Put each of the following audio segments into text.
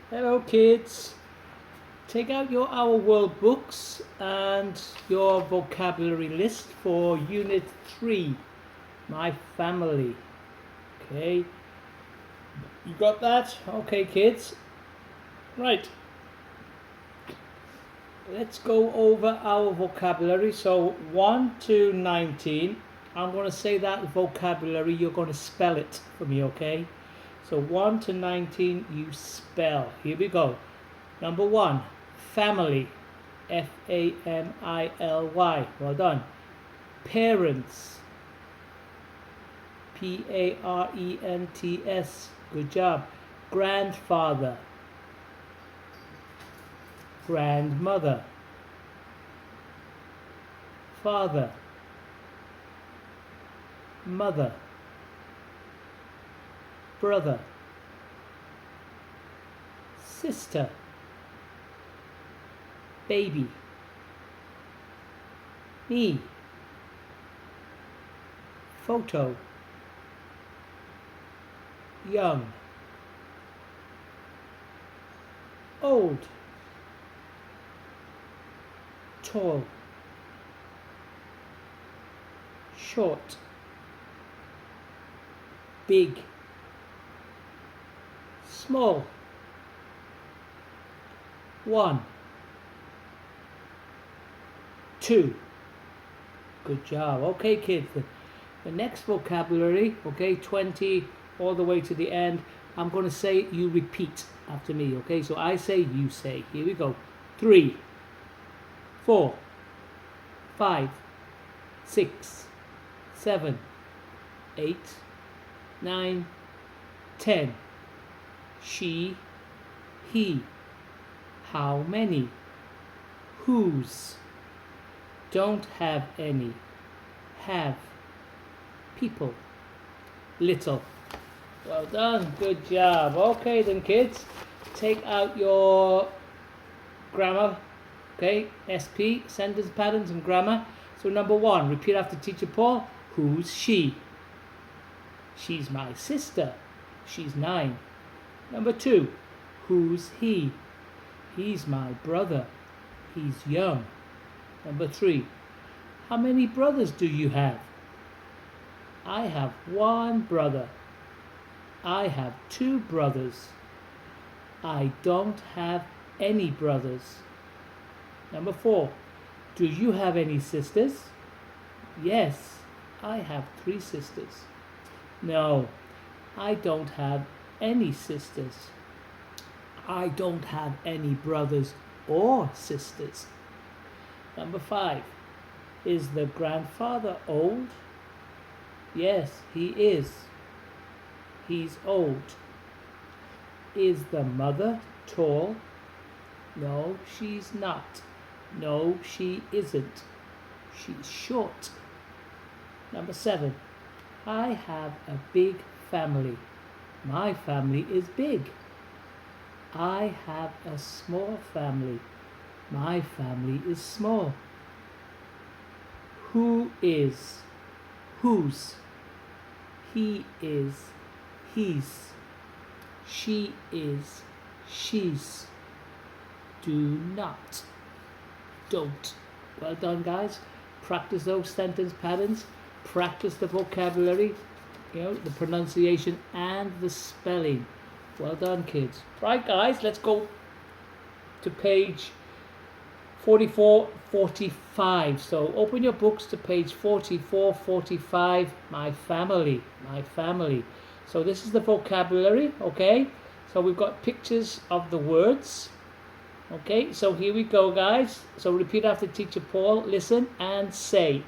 Hello kids, take out your Our World books and your vocabulary list for Unit 3, My Family. Okay, you got that? Okay kids, right, let's go over our vocabulary. So 1 to 19, I'm going to say that vocabulary, you're going to spell it for me, okay? So 1 to 19, you spell. Here we go. Number 1, family. Family. Well done. Parents. Parents. Good job. Grandfather. Grandmother. Father. Mother. Brother. Sister. Baby. Me. Photo. Young. Old. Tall. Short. Big. Small. 1. 2. Good job. Okay kids, the next vocabulary, okay, 20 all the way to the end, I'm going to say, you repeat after me, okay? So I say, you say. Here we go. 3, 4, 5, 6, 7, 8, 9, 10. She, he. How many? Whose? Don't have any. Have. People. Little. Well done. Good job. Okay then kids, take out your grammar. Okay, SP, sentence patterns and grammar. So number 1, repeat after teacher Paul. Who's she? She's my sister. She's 9. Number 2, who's he? He's my brother. He's young. Number 3, how many brothers do you have? I have 1 brother. I have 2 brothers. I don't have any brothers. Number 4, do you have any sisters? Yes, I have 3 sisters. No, I don't have any sisters. I don't have any brothers or sisters. Number 5, is the grandfather old? Yes, he is. He's old. Is the mother tall? No, she's not. No, she isn't. She's short. Number 7, I have a big family. My family is big. I have a small family. My family is small. Who is? Whose? He is. He's. She is. She's. Do not. Don't. Well done guys. Practice those sentence patterns. Practice the vocabulary, the pronunciation and the spelling. Well done kids. Right guys, let's go to page 44, 45. So open your books to page 44, 45. My family. My family. So this is the vocabulary, okay? So we've got pictures of the words. Okay, so here we go guys. So repeat after teacher Paul. Listen and say.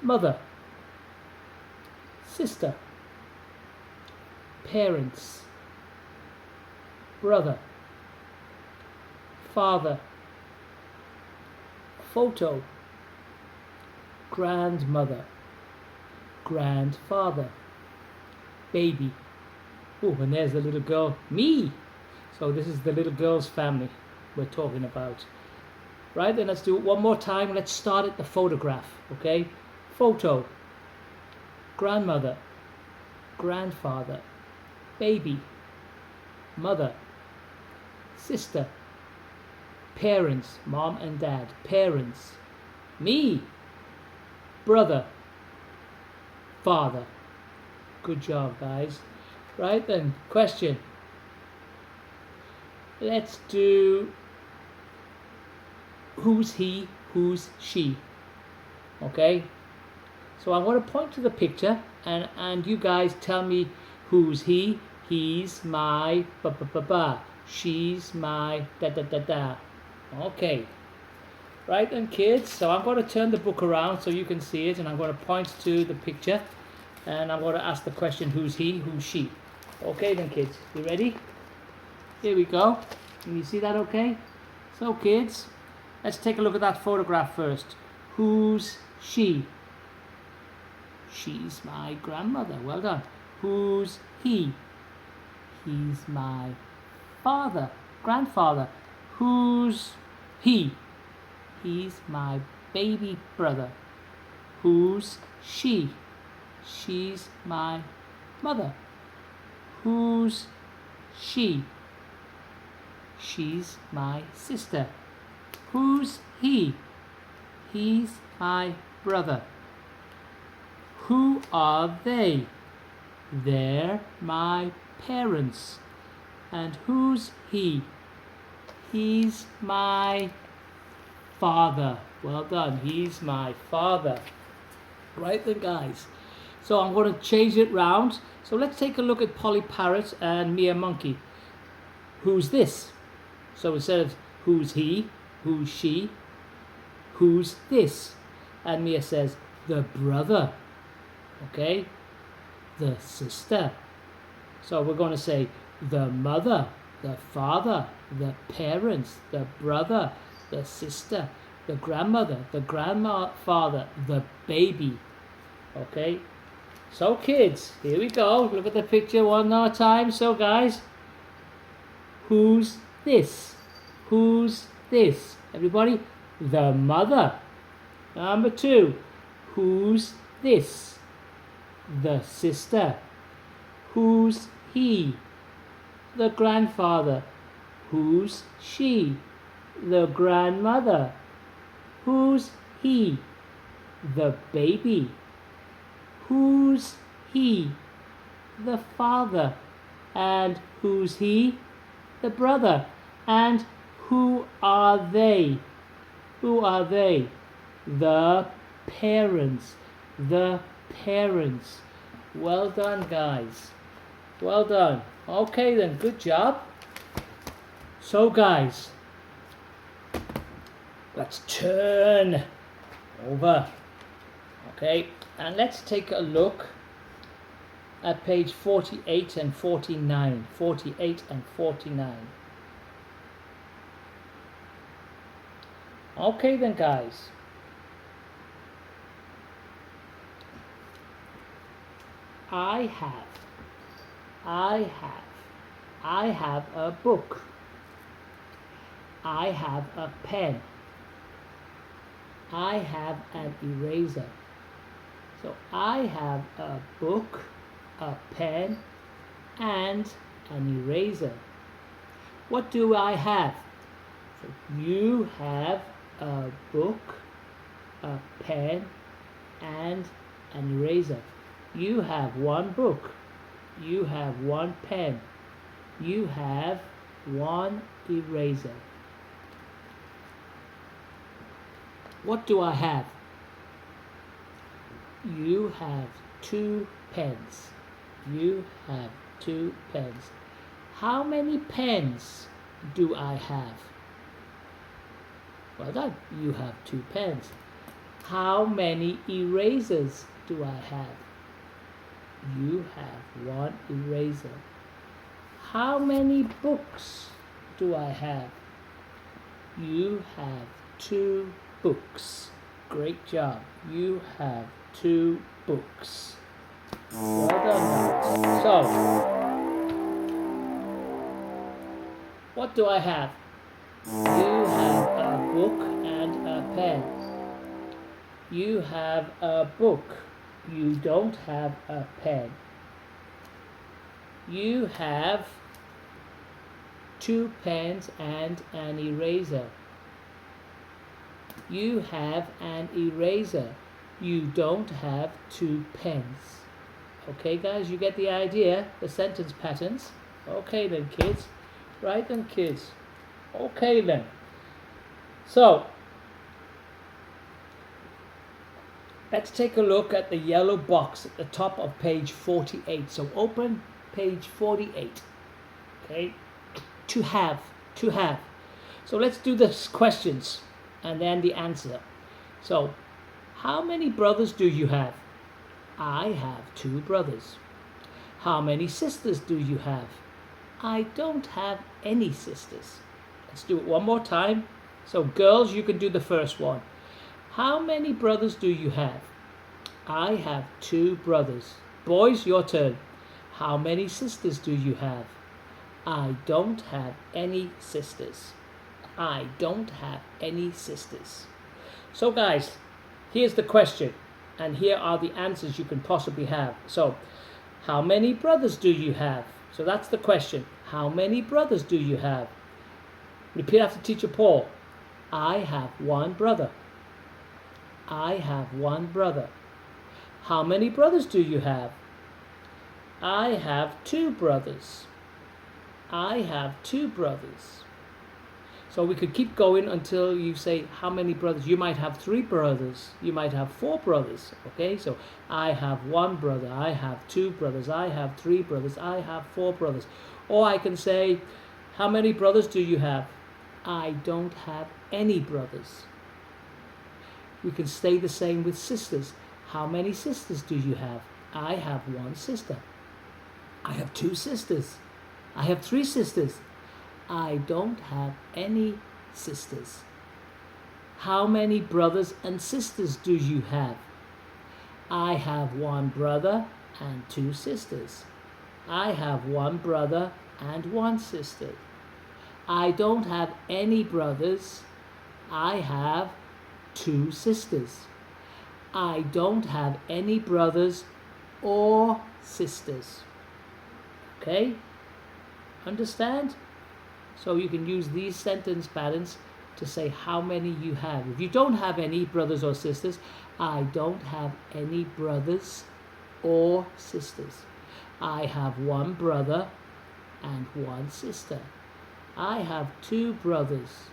Mother. Sister. Parents. Brother. Father. Photo. Grandmother. Grandfather. Baby. Oh, and there's the little girl. Me! So this is the little girl's family we're talking about. Right, then let's do it one more time. Let's start at the photograph, okay? Photo. Grandmother. Grandfather. Baby. Mother. sister. Parents, mom and dad, parents. Me, brother, father. Good job, guys. Right then, question. Let's do who's he, who's she. Okay? So I'm going to point to the picture and you guys tell me who's he. He's my ba. She's my da. Okay. Right then, kids. So I'm going to turn the book around so you can see it, and I'm going to point to the picture and I'm going to ask the question, who's he, who's she. Okay then, kids. You ready? Here we go. Can you see that okay? So, kids, let's take a look at that photograph first. Who's she? She's my grandmother. Well done. Who's he? He's my father, grandfather. Who's he? He's my baby brother. Who's she? She's my mother. Who's she? She's my sister. Who's he? He's my brother. Who are they? They're my parents. And who's he? He's my father. Well done. He's my father. Right then, guys. So I'm going to change it round. So let's take a look at Polly Parrot and Mia Monkey. Who's this? So instead of who's he, who's she, who's this? And Mia says, the brother. Okay? The sister. So we're going to say the mother, the father, the parents, the brother, the sister, the grandmother, the grandfather, the baby. Okay? So kids, here we go. Look at the picture one more time. So guys, who's this? Who's this? Everybody? The mother. Number 2. Who's this? The sister. Who's he? The grandfather. Who's she? The grandmother. Who's he? The baby. Who's he? The father. And who's he? The brother. And who are they? Who are they? The parents. The parents. Well done, guys. Well done. Okay then, good job. So guys, let's turn over. Okay, and let's take a look at page 48 and 49. 48 and 49. Okay then, guys. I have a book. I have a pen. I have an eraser. So I have a book, a pen, and an eraser. What do I have? So you have a book, a pen, and an eraser. You have one book. You have one pen. You have one eraser. What do I have? You have 2 pens. You have 2 pens. How many pens do I have? Well done. You have 2 pens. How many erasers do I have? You have 1 eraser. How many books do I have? You have 2 books. Great job. You have 2 books. Well done. So, what do I have? You have a book and a pen. You have a book. You don't have a pen. You have 2 pens and an eraser. You have an eraser. You don't have 2 pens. Okay, guys, you get the idea, the sentence patterns. Okay then, kids. Right then, kids. Okay then. So, let's take a look at the yellow box at the top of page 48. So open page 48. Okay, to have. So let's do the questions and then the answer. So, how many brothers do you have? I have 2 brothers. How many sisters do you have? I don't have any sisters. Let's do it one more time. So girls, you can do the first one. How many brothers do you have? I have 2 brothers. Boys, your turn. How many sisters do you have? I don't have any sisters. I don't have any sisters. So guys, here's the question, and here are the answers you can possibly have. So, how many brothers do you have? So that's the question. How many brothers do you have? Repeat after Teacher Paul. I have 1 brother. I have 1 brother. How many brothers do you have? I have 2 brothers. I have 2 brothers. So we could keep going until you say how many brothers. You might have 3 brothers. You might have 4 brothers. Okay, so I have 1 brother. I have 2 brothers. I have 3 brothers. I have 4 brothers. Or I can say, how many brothers do you have? I don't have any brothers. We can stay the same with sisters. How many sisters do you have? I have 1 sister. I have 2 sisters. I have 3 sisters. I don't have any sisters. How many brothers and sisters do you have? I have 1 brother and 2 sisters. I have 1 brother and 1 sister. I don't have any brothers. I have 2 sisters. I don't have any brothers or sisters. Okay? Understand? So you can use these sentence patterns to say how many you have. If you don't have any brothers or sisters, I don't have any brothers or sisters. I have 1 brother and 1 sister. I have 2 brothers.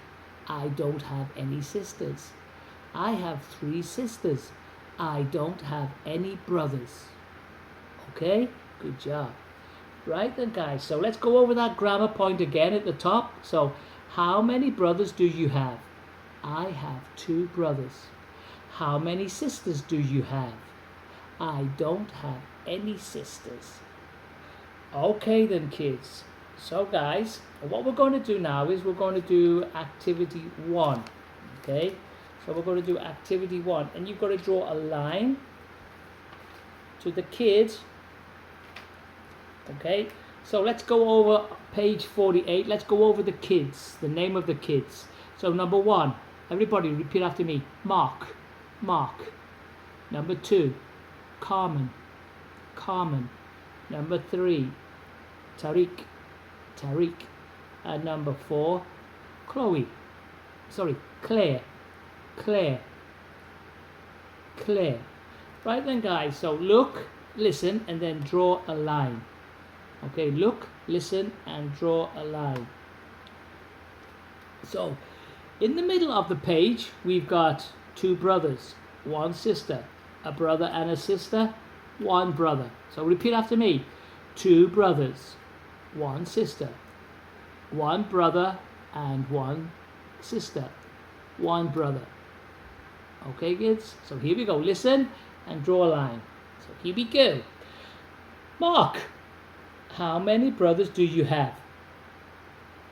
I don't have any sisters. I have 3 sisters. I don't have any brothers. Okay? Good job. Right then, guys, so let's go over that grammar point again at the top. So, how many brothers do you have? I have 2 brothers. How many sisters do you have? I don't have any sisters. Okay then, kids. So guys, what we're going to do now is we're going to do activity 1. Okay, so we're going to do activity 1, and you've got to draw a line to the kids. Okay, so let's go over page 48. Let's go over the kids, the name of the kids. So number 1, everybody repeat after me. Mark, Mark. Number 2, Carmen, Carmen. Number 3, Tariq, Tariq. And number 4, Claire, Claire, Claire. Right then, guys, so look, listen, and then draw a line. Okay, look, listen, and draw a line. So, in the middle of the page, we've got 2 brothers, 1 sister, a brother and a sister, 1 brother. So repeat after me. 2 brothers, 1 sister, 1 brother and 1 sister, 1 brother. Okay, kids? So here we go. Listen and draw a line. So here we go. Mark, how many brothers do you have?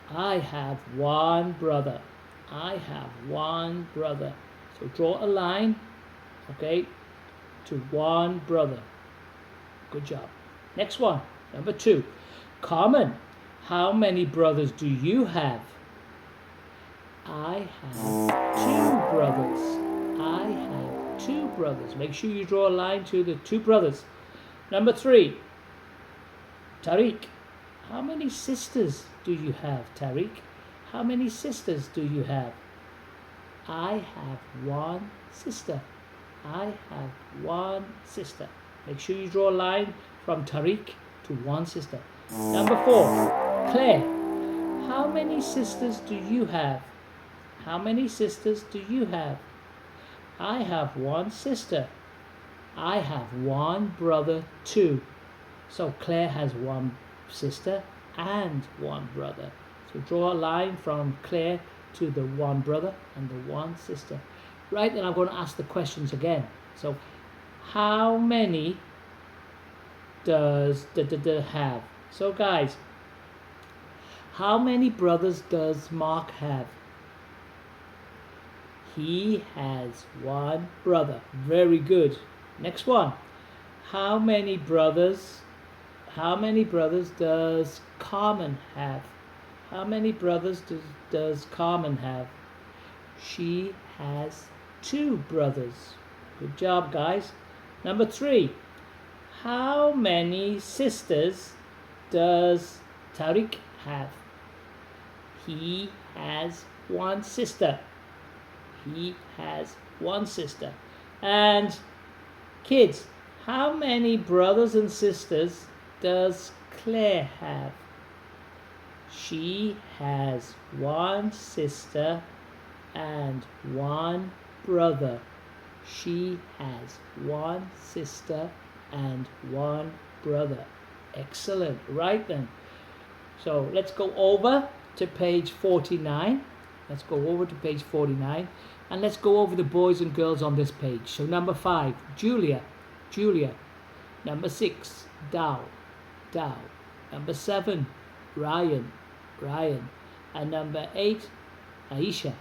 I have 1 brother. I have 1 brother. So draw a line, okay, to 1 brother. Good job. Next one, number 2. Carmen, how many brothers do you have? I have 2 brothers. I have 2 brothers. Make sure you draw a line to the 2 brothers. Number 3. Tariq, How many sisters do you have, Tariq? How many sisters do you have? I have one sister. I have one sister. Make sure you draw a line from Tariq to one sister. Number 4, Claire. How many sisters do you have? How many sisters do you have? I have one sister. I have one brother too. So Claire has one sister and one brother. So draw a line from Claire to the one brother and the one sister. Right, and I'm going to ask the questions again. So how many does have? So guys, how many brothers does Mark have? He has one brother. Very good. Next one. How many brothers does Carmen have? How many brothers does Carmen have? She has 2 brothers. Good job, guys. Number 3. How many sisters does Tariq have? He has one sister. He has one sister. And kids, how many brothers and sisters does Claire have? She has one sister and one brother. She has one sister and one brother. Excellent. Right then. So let's go over to page 49. Let's go over to page 49 and let's go over the boys and girls on this page. So number 5, Julia. Number 6, Dao. Number 7, Ryan. And number 8, Aisha.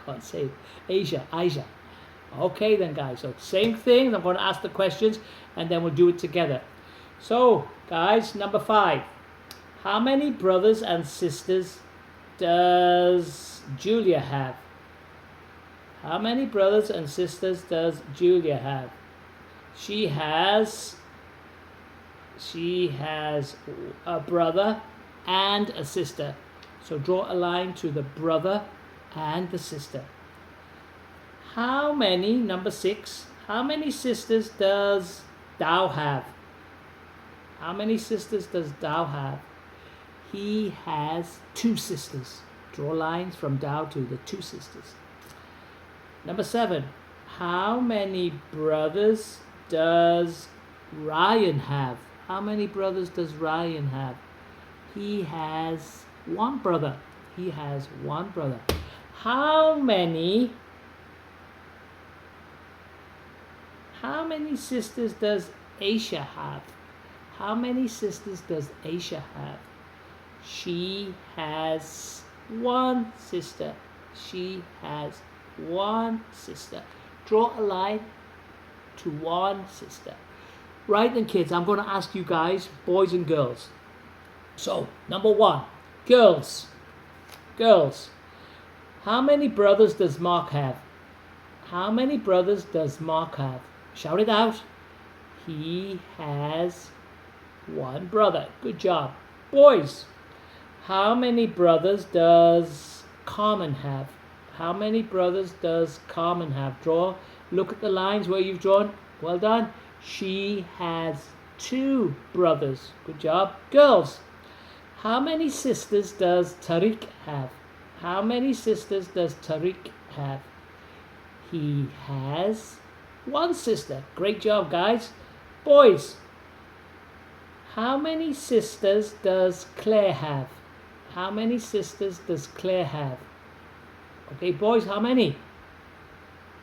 Can't say it. Aisha. Okay then, guys. So same thing. I'm going to ask the questions and then we'll do it together. So guys, number 5. How many brothers and sisters does Julia have? How many brothers and sisters does Julia have? She has a brother and a sister. So draw a line to the brother and the sister. How many, number 6, how many sisters does Dao have? How many sisters does Dao have? He has 2 sisters. Draw lines from Dao to the 2 sisters. Number 7, how many brothers does Ryan have? How many brothers does Ryan have? He has one brother. How many sisters does Aisha have? How many sisters does Aisha have? She has one sister. Draw a line to one sister. Right then, kids, I'm going to ask you guys, boys and girls. So, number 1, girls. How many brothers does Mark have? How many brothers does Mark have? Shout it out. He has one brother. Good job. Boys, how many brothers does Carmen have? How many brothers does Carmen have? Look at the lines where you've drawn. Well done. She has 2 brothers. Good job. Girls, how many sisters does Tariq have? How many sisters does Tariq have? He has one sister. Great job, guys. Boys, how many sisters does Claire have? How many sisters does Claire have? Okay, boys, how many?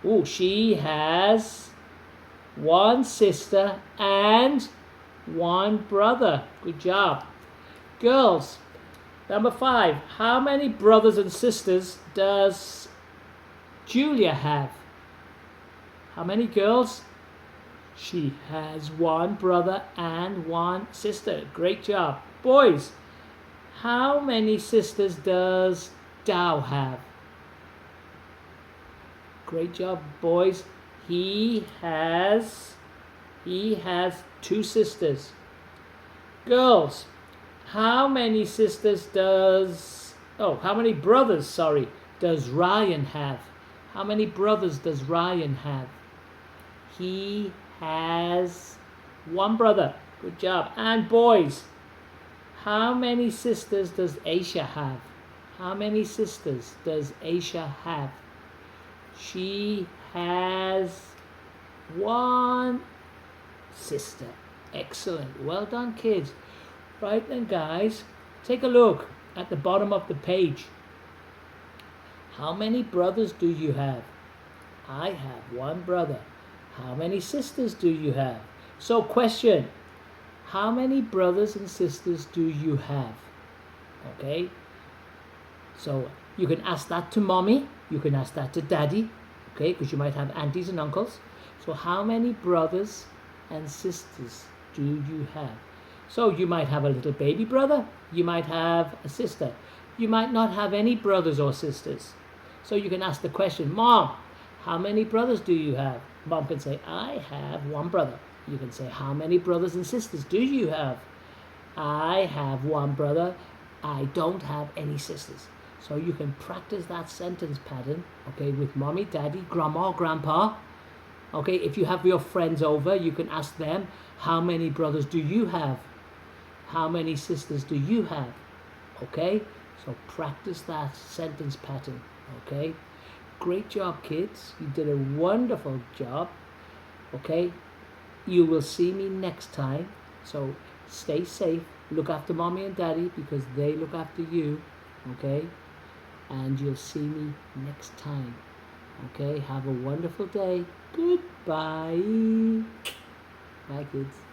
Oh, she has one sister and one brother. Good job. Girls, number 5. How many brothers and sisters does Julia have? How many girls? She has one brother and one sister. Great job. Boys, how many sisters does Dao have? Great job, boys. He has He has 2 sisters. Girls, how many brothers, does Ryan have? How many brothers does Ryan have? He has 1 brother. Good job. And boys, how many sisters does Aisha have? How many sisters does Aisha have? She has 1 sister. Excellent. Well done, kids. Right then, guys, take a look at the bottom of the page. How many brothers do you have? I have 1 brother. How many sisters do you have? So, question. How many brothers and sisters do you have? Okay. So, you can ask that to mommy. You can ask that to daddy. Okay, because you might have aunties and uncles. So, how many brothers and sisters do you have? So, you might have a little baby brother. You might have a sister. You might not have any brothers or sisters. So, you can ask the question, Mom, how many brothers do you have? Mom can say, I have 1 brother. You can say, how many brothers and sisters do you have? I have 1 brother. I don't have any sisters. So you can practice that sentence pattern, okay, with mommy, daddy, grandma, grandpa. Okay, if you have your friends over, you can ask them, how many brothers do you have? How many sisters do you have? Okay, so practice that sentence pattern, okay? Great job, kids. You did a wonderful job, okay? You will see me next time, so stay safe. Look after mommy and daddy because they look after you, okay? And you'll see me next time, okay? Have a wonderful day. Goodbye. Bye, kids.